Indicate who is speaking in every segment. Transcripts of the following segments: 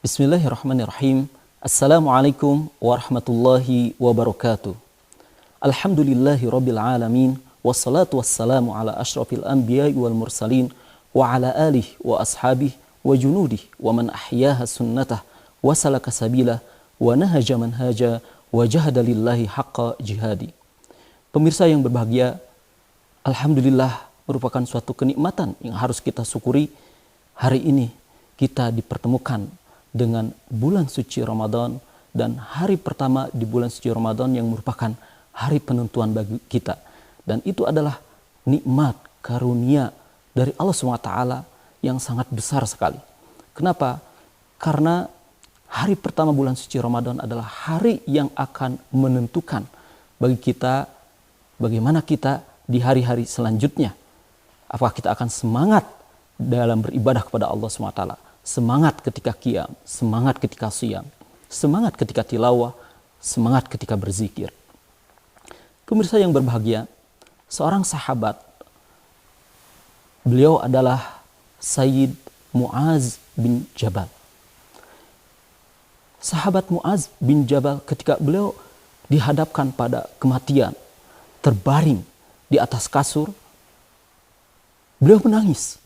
Speaker 1: Bismillahirrahmanirrahim. Assalamualaikum warahmatullahi wabarakatuh. Alhamdulillahi rabbil alamin. Wassalatu wassalamu ala ashrafil anbiya'i wal mursalin. Wa ala alihi wa ashabihi wa junudih wa man ahyaha sunnatah wa salaka sabilah wa nahaja manhaja wa jahada lillahi haqqa jihadi. Pemirsa yang berbahagia, alhamdulillah merupakan suatu kenikmatan yang harus kita syukuri. Hari ini kita dipertemukan dengan bulan suci Ramadan dan hari pertama di bulan suci Ramadan yang merupakan hari penentuan bagi kita. Dan itu adalah nikmat karunia dari Allah SWT yang sangat besar sekali. Kenapa? Karena hari pertama bulan suci Ramadan adalah hari yang akan menentukan bagi kita bagaimana kita di hari-hari selanjutnya. Apakah kita akan semangat dalam beribadah kepada Allah SWT? Semangat ketika qiyam, semangat ketika siyam, semangat ketika tilawah, semangat ketika berzikir. Pemirsa yang berbahagia, seorang sahabat, beliau adalah Sayyid Mu'az bin Jabal. Sahabat Mu'az bin Jabal ketika beliau dihadapkan pada kematian, terbaring di atas kasur, beliau menangis.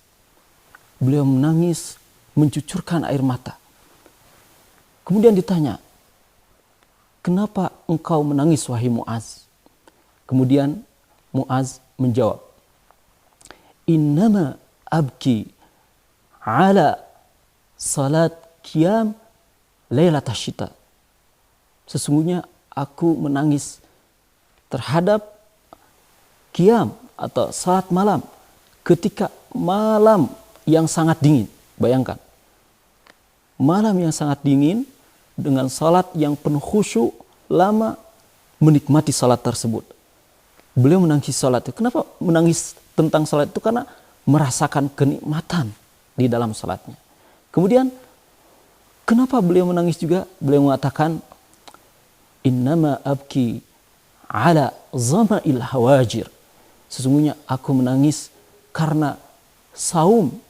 Speaker 1: Beliau menangis, mencucurkan air mata. Kemudian ditanya, "Kenapa engkau menangis wahai Mu'az?" Kemudian Mu'az menjawab, "Innama abki ala salat qiyam lailat asyita." Sesungguhnya aku menangis terhadap qiyam atau salat malam ketika malam yang sangat dingin. Bayangkan, malam yang sangat dingin dengan salat yang penuh khusyuk, lama menikmati salat tersebut. Beliau menangis salat itu. Kenapa menangis tentang salat itu? Karena merasakan kenikmatan di dalam salatnya. Kemudian, kenapa beliau menangis juga? Beliau mengatakan, "Innama abki ala zama'il hawajir." Sesungguhnya aku menangis karena saum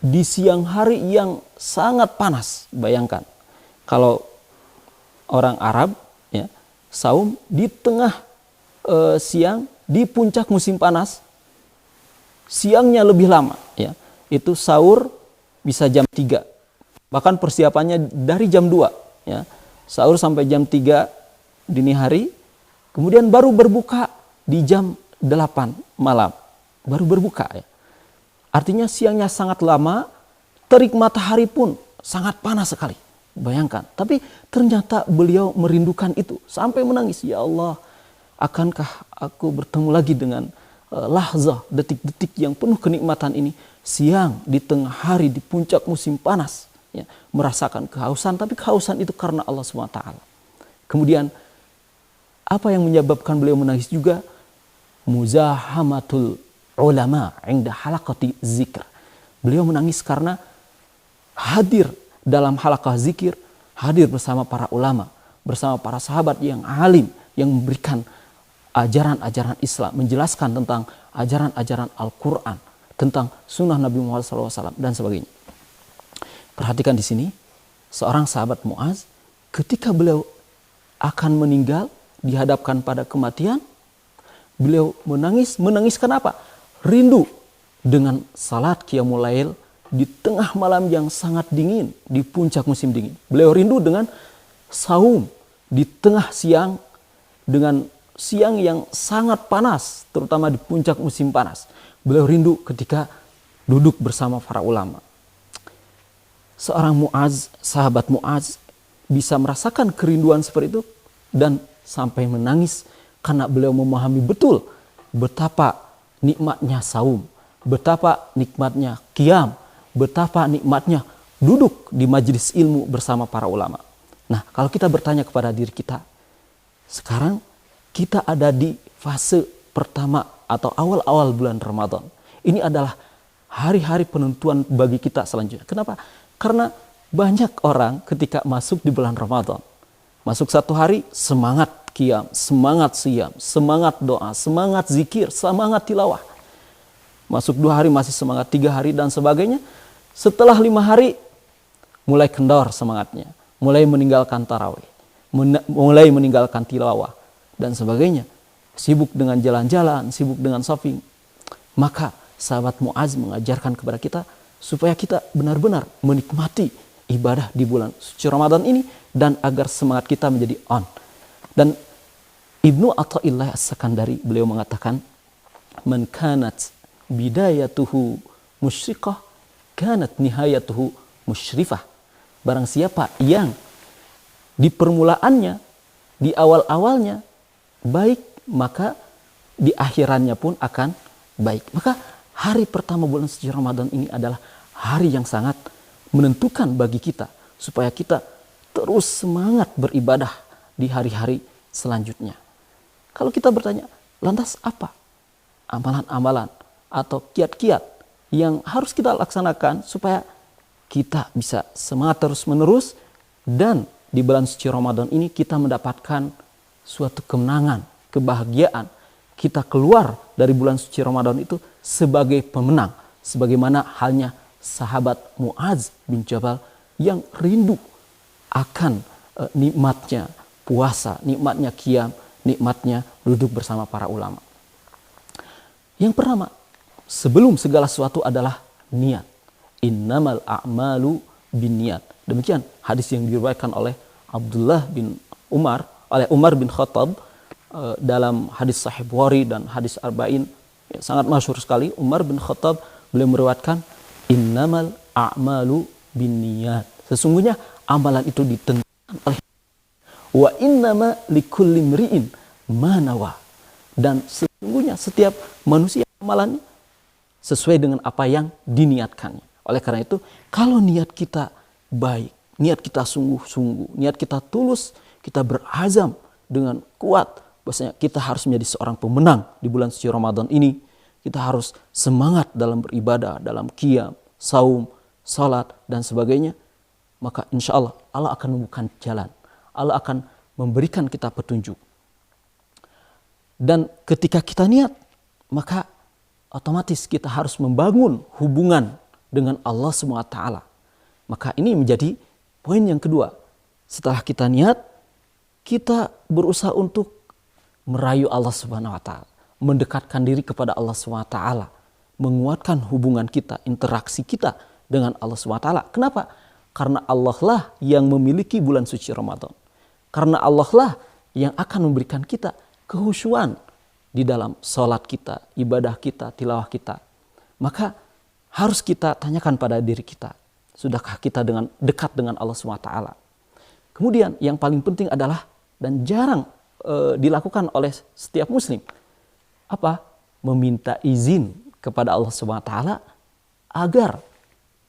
Speaker 1: di siang hari yang sangat panas. Bayangkan, kalau orang Arab ya, saum di tengah siang di puncak musim panas, siangnya lebih lama ya. Itu sahur bisa jam 3. Bahkan persiapannya dari jam 2 ya. Sahur sampai jam 3 dini hari, kemudian baru berbuka di jam 8 malam. Baru berbuka ya. Artinya siangnya sangat lama, terik matahari pun sangat panas sekali. Bayangkan. Tapi ternyata beliau merindukan itu. Sampai menangis. Ya Allah, akankah aku bertemu lagi dengan lahzah, detik-detik yang penuh kenikmatan ini. Siang di tengah hari di puncak musim panas. Ya, merasakan kehausan. Tapi kehausan itu karena Allah SWT. Kemudian apa yang menyebabkan beliau menangis juga? Muzahamatul ulama inda halaqati zikr. Beliau menangis karena hadir dalam halaqah zikir, hadir bersama para ulama, bersama para sahabat yang alim, yang memberikan ajaran-ajaran Islam, menjelaskan tentang ajaran-ajaran Al-Quran, tentang sunnah Nabi Muhammad SAW dan sebagainya. Perhatikan di sini, seorang sahabat Mu'az, ketika beliau akan meninggal, dihadapkan pada kematian, beliau menangis. Menangiskan apa? Rindu dengan salat qiyamul lail di tengah malam yang sangat dingin, di puncak musim dingin. Beliau rindu dengan saum di tengah siang, dengan siang yang sangat panas, terutama di puncak musim panas. Beliau rindu ketika duduk bersama para ulama. Seorang Mu'az, sahabat Mu'az, bisa merasakan kerinduan seperti itu dan sampai menangis karena beliau memahami betul betapa nikmatnya saum, betapa nikmatnya qiyam, betapa nikmatnya duduk di majelis ilmu bersama para ulama. Nah, kalau kita bertanya kepada diri kita, sekarang kita ada di fase pertama atau awal-awal bulan Ramadan. Ini adalah hari-hari penentuan bagi kita selanjutnya. Kenapa? Karena banyak orang ketika masuk di bulan Ramadan, masuk satu hari semangat qiyam, semangat siyam, semangat doa, semangat zikir, semangat tilawah. Masuk 2 hari masih semangat, 3 hari dan sebagainya. Setelah 5 hari mulai kendor semangatnya, mulai meninggalkan tarawih, mulai meninggalkan tilawah dan sebagainya, sibuk dengan jalan-jalan, sibuk dengan shopping. Maka sahabat Muaz mengajarkan kepada kita supaya kita benar-benar menikmati ibadah di bulan suci Ramadan ini dan agar semangat kita menjadi on. Dan Ibnu Athaillah As-Sakandari beliau mengatakan, man kanat bidayatuhu musyriqah kanat nihayatuhu musyrifah. Barang siapa yang di permulaannya, di awal-awalnya baik, maka di akhirannya pun akan baik. Maka hari pertama bulan suci Ramadan ini adalah hari yang sangat menentukan bagi kita supaya kita terus semangat beribadah di hari-hari selanjutnya. Kalau kita bertanya, lantas apa amalan-amalan atau kiat-kiat yang harus kita laksanakan supaya kita bisa semangat terus-menerus dan di bulan suci Ramadan ini kita mendapatkan suatu kemenangan, kebahagiaan. Kita keluar dari bulan suci Ramadan itu sebagai pemenang, sebagaimana halnya sahabat Muaz bin Jabal yang rindu akan nikmatnya puasa, nikmatnya qiyam, nikmatnya duduk bersama para ulama. Yang pertama, sebelum segala sesuatu adalah niat. Innamal a'malu binniyat. Demikian hadis yang diriwayatkan oleh Abdullah bin Umar, oleh Umar bin Khattab dalam hadis Sahih Bukhari dan hadis Arba'in, ya, sangat masyhur sekali. Umar bin Khattab beliau meriwayatkan, innamal a'malu binniyat. Sesungguhnya amalan itu ditentukan oleh wa innama likulli mri'in ma nawa. Dan sesungguhnya setiap manusia amalannya sesuai dengan apa yang diniatkannya. Oleh karena itu, kalau niat kita baik, niat kita sungguh-sungguh, niat kita tulus, kita berazam dengan kuat, bahwasanya kita harus menjadi seorang pemenang di bulan suci Ramadan ini. Kita harus semangat dalam beribadah, dalam qiyam, saum, salat dan sebagainya. Maka insya Allah, Allah akan membuka jalan. Allah akan memberikan kita petunjuk. Dan ketika kita niat, maka otomatis kita harus membangun hubungan dengan Allah SWT. Maka ini menjadi poin yang kedua. Setelah kita niat, kita berusaha untuk merayu Allah SWT, mendekatkan diri kepada Allah SWT, menguatkan hubungan kita, interaksi kita dengan Allah SWT. Kenapa? Karena Allah lah yang memiliki bulan suci Ramadan. Karena Allah lah yang akan memberikan kita kehusyuan di dalam sholat kita, ibadah kita, tilawah kita. Maka harus kita tanyakan pada diri kita, sudahkah kita dekat dengan Allah SWT? Kemudian yang paling penting adalah, dan jarang dilakukan oleh setiap muslim, apa? Meminta izin kepada Allah SWT agar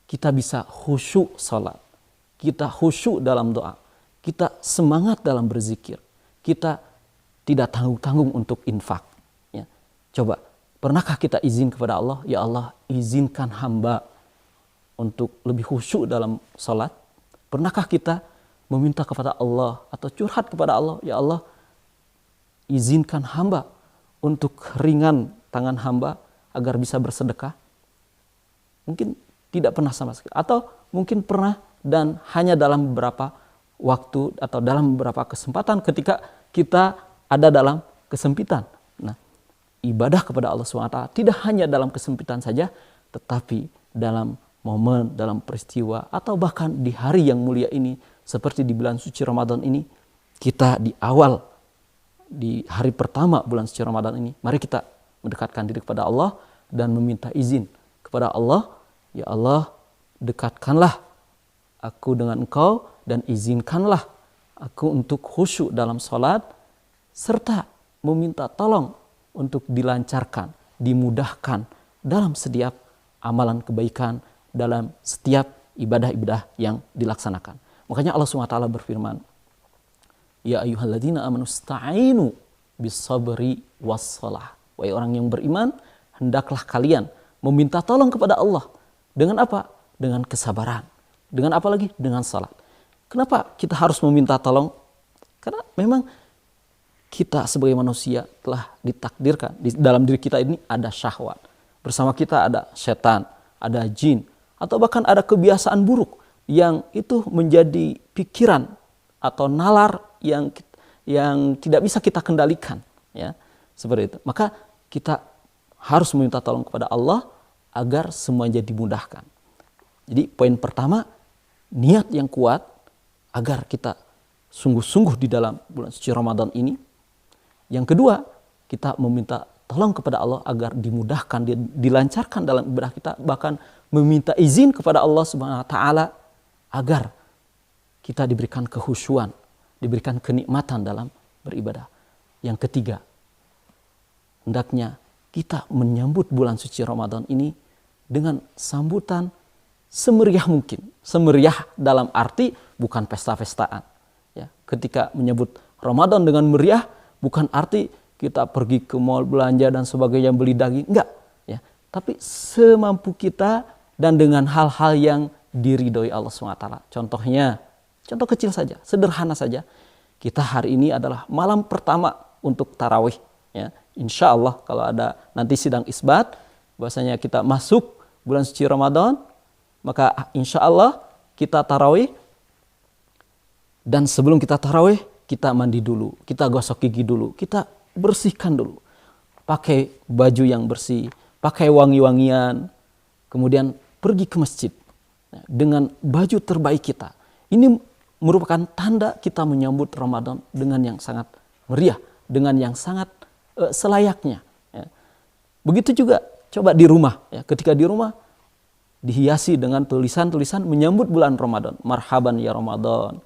Speaker 1: kita bisa khusyuk sholat, kita khusyuk dalam doa, kita semangat dalam berzikir, kita tidak tanggung-tanggung untuk infak. Ya. Coba, pernahkah kita izin kepada Allah, ya Allah izinkan hamba untuk lebih khusyuk dalam sholat? Pernahkah kita meminta kepada Allah atau curhat kepada Allah, ya Allah izinkan hamba untuk ringan tangan hamba agar bisa bersedekah? Mungkin tidak pernah sama sekali. Atau mungkin pernah dan hanya dalam beberapa waktu atau dalam beberapa kesempatan ketika kita ada dalam kesempitan. Nah, ibadah kepada Allah SWT tidak hanya dalam kesempitan saja, tetapi dalam momen, dalam peristiwa, atau bahkan di hari yang mulia ini, seperti di bulan suci Ramadan ini, kita di awal, di hari pertama bulan suci Ramadan ini, mari kita mendekatkan diri kepada Allah dan meminta izin kepada Allah, ya Allah dekatkanlah aku dengan Engkau dan izinkanlah aku untuk khusyuk dalam sholat, serta meminta tolong untuk dilancarkan, dimudahkan dalam setiap amalan kebaikan, dalam setiap ibadah-ibadah yang dilaksanakan. Makanya Allah SWT berfirman, ya ayyuhalladzina amanu sta'inu bis-sabri was-shalah. Wahai orang yang beriman, hendaklah kalian meminta tolong kepada Allah. Dengan apa? Dengan kesabaran. Dengan apa lagi? Dengan salat. Kenapa kita harus meminta tolong? Karena memang kita sebagai manusia telah ditakdirkan, di dalam diri kita ini ada syahwat. Bersama kita ada setan, ada jin, atau bahkan ada kebiasaan buruk. yang itu menjadi pikiran atau nalar yang tidak bisa kita kendalikan, ya, seperti itu. Maka kita harus meminta tolong kepada Allah agar semuanya dimudahkan. Jadi poin pertama, niat yang kuat agar kita sungguh-sungguh di dalam bulan suci Ramadan ini. Yang kedua, kita meminta tolong kepada Allah agar dimudahkan, dilancarkan dalam ibadah kita, bahkan meminta izin kepada Allah Subhanahu wa taala agar kita diberikan kekhusyuan, diberikan kenikmatan dalam beribadah. Yang ketiga, hendaknya kita menyambut bulan suci Ramadan ini dengan sambutan semeriah mungkin. Semeriah dalam arti bukan pesta-pestaan. Ya, ketika menyambut Ramadan dengan meriah bukan arti kita pergi ke mall belanja dan sebagainya beli daging, enggak, ya. Tapi semampu kita dan dengan hal-hal yang diridhoi Allah SWT. Contohnya, contoh kecil saja, sederhana saja. Kita hari ini adalah malam pertama untuk tarawih, ya. Insya Allah kalau ada nanti sidang isbat, bahwasanya kita masuk bulan suci Ramadan, maka insya Allah kita tarawih. Dan sebelum kita tarawih, kita mandi dulu, kita gosok gigi dulu, kita bersihkan dulu. Pakai baju yang bersih, pakai wangi-wangian, kemudian pergi ke masjid dengan baju terbaik kita. Ini merupakan tanda kita menyambut Ramadan dengan yang sangat meriah, dengan yang sangat selayaknya. Ya. Begitu juga coba di rumah, ya. Ketika di rumah dihiasi dengan tulisan-tulisan menyambut bulan Ramadan, marhaban ya Ramadan.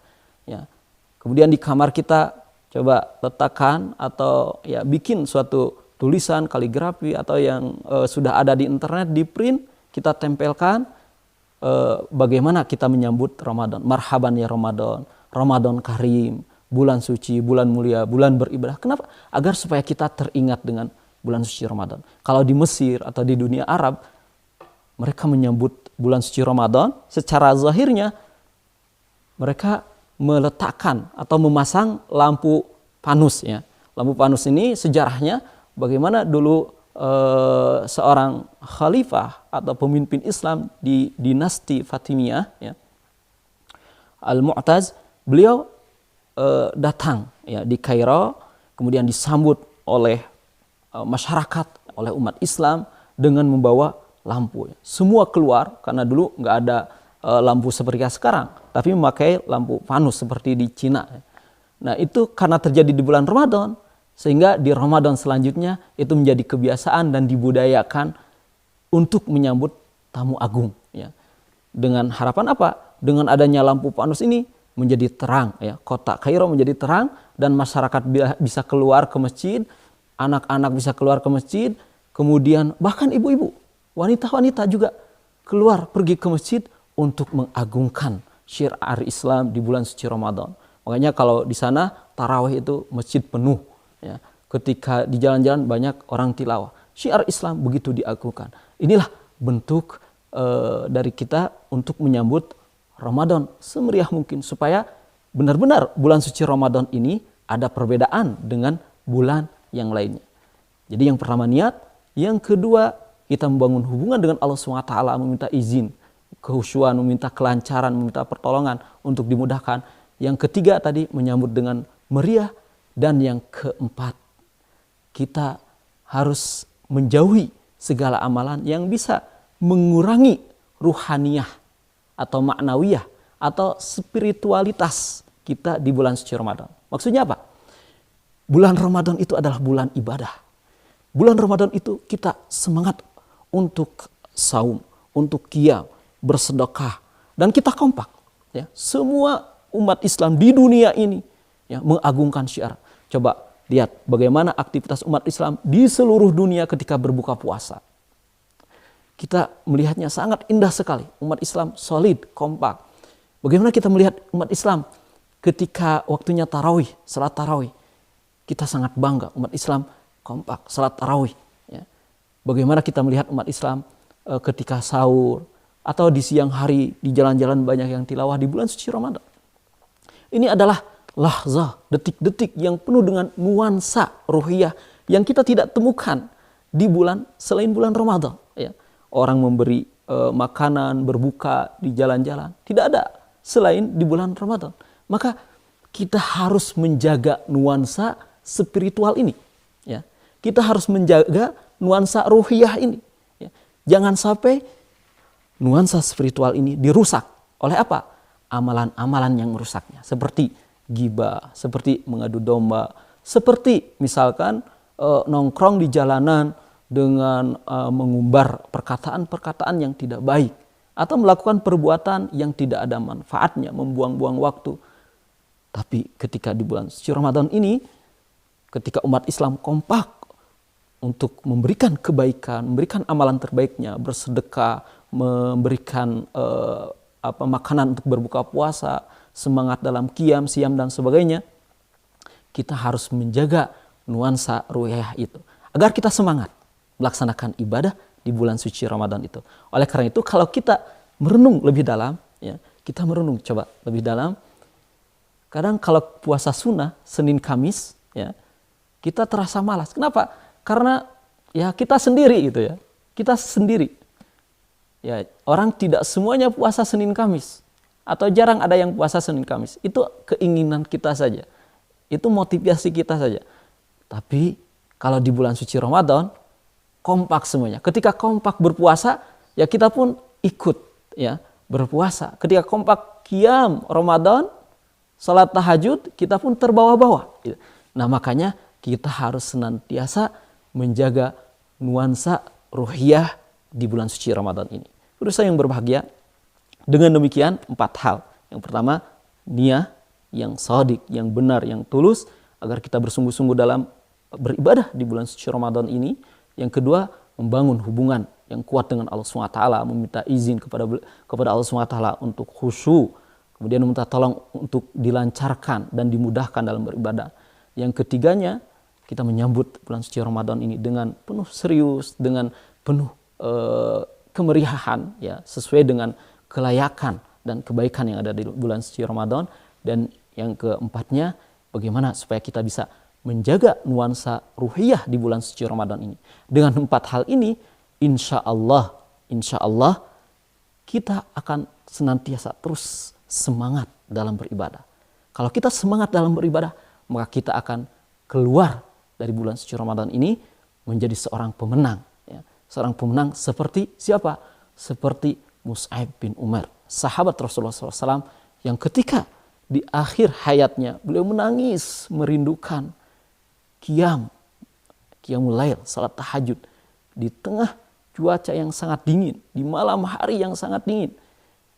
Speaker 1: Ya. Kemudian di kamar kita coba letakkan atau ya bikin suatu tulisan kaligrafi atau yang sudah ada di internet, di print, kita tempelkan bagaimana kita menyambut Ramadan. Marhaban ya Ramadan, Ramadan Karim, bulan suci, bulan mulia, bulan beribadah. Kenapa? Agar supaya kita teringat dengan bulan suci Ramadan. Kalau di Mesir atau di dunia Arab, mereka menyambut bulan suci Ramadan secara zahirnya mereka meletakkan atau memasang lampu panus, ya. Lampu panus ini sejarahnya bagaimana dulu seorang khalifah atau pemimpin Islam di dinasti Fatimiyah, ya, Al-Mu'taz, beliau datang, ya, di Kairo, kemudian disambut oleh masyarakat, oleh umat Islam dengan membawa lampu. Ya. Semua keluar karena dulu nggak ada lampu seperti sekarang, tapi memakai lampu panus seperti di Cina. Nah itu karena terjadi di bulan Ramadan, sehingga di Ramadan selanjutnya itu menjadi kebiasaan dan dibudayakan untuk menyambut tamu agung. Ya. Dengan harapan apa? Dengan adanya lampu panus ini menjadi terang, ya, kota Kairo menjadi terang dan masyarakat bisa keluar ke masjid, anak-anak bisa keluar ke masjid, kemudian bahkan ibu-ibu, wanita-wanita juga keluar pergi ke masjid untuk mengagungkan syiar Islam di bulan suci Ramadan. Makanya kalau di sana tarawih itu masjid penuh, ya. Ketika di jalan-jalan banyak orang tilawah. Syiar Islam begitu diagungkan. Inilah bentuk dari kita untuk menyambut Ramadan semeriah mungkin supaya benar-benar bulan suci Ramadan ini ada perbedaan dengan bulan yang lainnya. Jadi yang pertama niat, yang kedua kita membangun hubungan dengan Allah SWT, meminta izin, kehusyuan, meminta kelancaran, meminta pertolongan untuk dimudahkan. Yang ketiga tadi menyambut dengan meriah, dan yang keempat kita harus menjauhi segala amalan yang bisa mengurangi ruhaniyah atau maknawiyah atau spiritualitas kita di bulan suci Ramadan. Maksudnya apa? Bulan Ramadan itu adalah bulan ibadah. Bulan Ramadan itu kita semangat untuk saum, untuk qiyam, bersedekah, dan kita kompak, ya. Semua umat Islam di dunia ini, ya, mengagungkan syiar. Coba lihat bagaimana aktivitas umat Islam di seluruh dunia ketika berbuka puasa. Kita melihatnya sangat indah sekali. Umat Islam solid, kompak. Bagaimana kita melihat umat Islam ketika waktunya tarawih, salat tarawih. Kita sangat bangga umat Islam kompak, salat tarawih. Ya. Bagaimana kita melihat umat Islam ketika sahur atau di siang hari di jalan-jalan banyak yang tilawah di bulan suci Ramadan. Ini adalah lahzah, detik-detik yang penuh dengan nuansa ruhiyah yang kita tidak temukan di bulan selain bulan Ramadan. Ya. Orang memberi makanan, berbuka di jalan-jalan. Tidak ada selain di bulan Ramadan. Maka kita harus menjaga nuansa spiritual ini. Ya. Kita harus menjaga nuansa ruhiyah ini. Ya. Jangan sampai nuansa spiritual ini dirusak oleh apa? Amalan-amalan yang merusaknya. Seperti ghibah, seperti mengadu domba, seperti misalkan nongkrong di jalanan dengan mengumbar perkataan-perkataan yang tidak baik, atau melakukan perbuatan yang tidak ada manfaatnya, membuang-buang waktu. Tapi ketika di bulan suci Ramadan ini, ketika umat Islam kompak untuk memberikan kebaikan, memberikan amalan terbaiknya, bersedekah, memberikan makanan untuk berbuka puasa, semangat dalam qiyam, siam dan sebagainya, kita harus menjaga nuansa ruhiyah itu agar kita semangat melaksanakan ibadah di bulan suci Ramadan itu. Oleh karena itu, kalau kita merenung lebih dalam, ya, kita merenung coba lebih dalam. Kadang kalau puasa sunnah Senin Kamis, ya, kita terasa malas. Kenapa? Karena ya kita sendiri gitu ya. Kita sendiri. Ya, orang tidak semuanya puasa Senin Kamis, atau jarang ada yang puasa Senin Kamis. Itu keinginan kita saja. Itu motivasi kita saja. Tapi kalau di bulan suci Ramadan kompak semuanya. Ketika kompak berpuasa, ya kita pun ikut ya berpuasa. Ketika kompak qiyam Ramadan, salat tahajud, kita pun terbawa-bawa. Nah, makanya kita harus senantiasa menjaga nuansa ruhiyah di bulan suci Ramadan ini. Pemirsa yang berbahagia, dengan demikian 4 hal. Yang pertama, niat yang shadiq, yang benar, yang tulus, agar kita bersungguh-sungguh dalam beribadah di bulan suci Ramadan ini. Yang kedua, membangun hubungan yang kuat dengan Allah SWT, meminta izin kepada Allah SWT untuk khusyuk, kemudian meminta tolong untuk dilancarkan dan dimudahkan dalam beribadah. Yang ketiganya, kita menyambut bulan suci Ramadan ini dengan penuh serius, dengan penuh kemeriahan, ya, sesuai dengan kelayakan dan kebaikan yang ada di bulan suci Ramadan. Dan yang keempatnya, bagaimana supaya kita bisa menjaga nuansa ruhiyah di bulan suci Ramadan ini. Dengan 4 hal ini, insya Allah kita akan senantiasa terus semangat dalam beribadah. Kalau kita semangat dalam beribadah, maka kita akan keluar dari bulan suci Ramadan ini menjadi seorang pemenang. Ya. Seorang pemenang seperti siapa? Seperti Mus'ab bin Umar, sahabat Rasulullah SAW, yang ketika di akhir hayatnya beliau menangis, merindukan qiyamul lail, salat tahajud di tengah cuaca yang sangat dingin, di malam hari yang sangat dingin.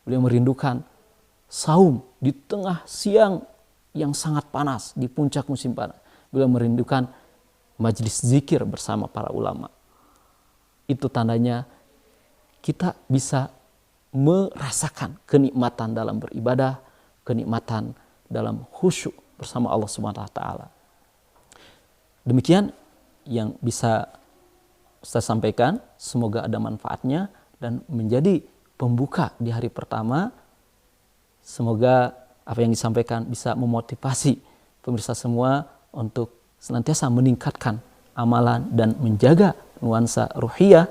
Speaker 1: Beliau merindukan saum di tengah siang yang sangat panas, di puncak musim panas. Beliau merindukan majlis zikir bersama para ulama. Itu tandanya kita bisa merasakan kenikmatan dalam beribadah, kenikmatan dalam khusyuk bersama Allah Subhanahu wa taala. Demikian yang bisa Ustaz sampaikan, semoga ada manfaatnya dan menjadi pembuka di hari pertama. Semoga apa yang disampaikan bisa memotivasi pemirsa semua untuk senantiasa meningkatkan amalan dan menjaga nuansa ruhiyah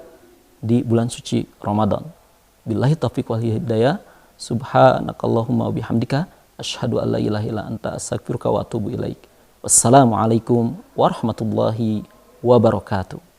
Speaker 1: di bulan suci Ramadan. Billahi taufiq wal hidayah. Subhanakallahumma wa bihamdika asyhadu an la ilaha illa anta astaghfiruka wa atubu ilaik. Wassalamualaikum warahmatullahi wabarakatuh.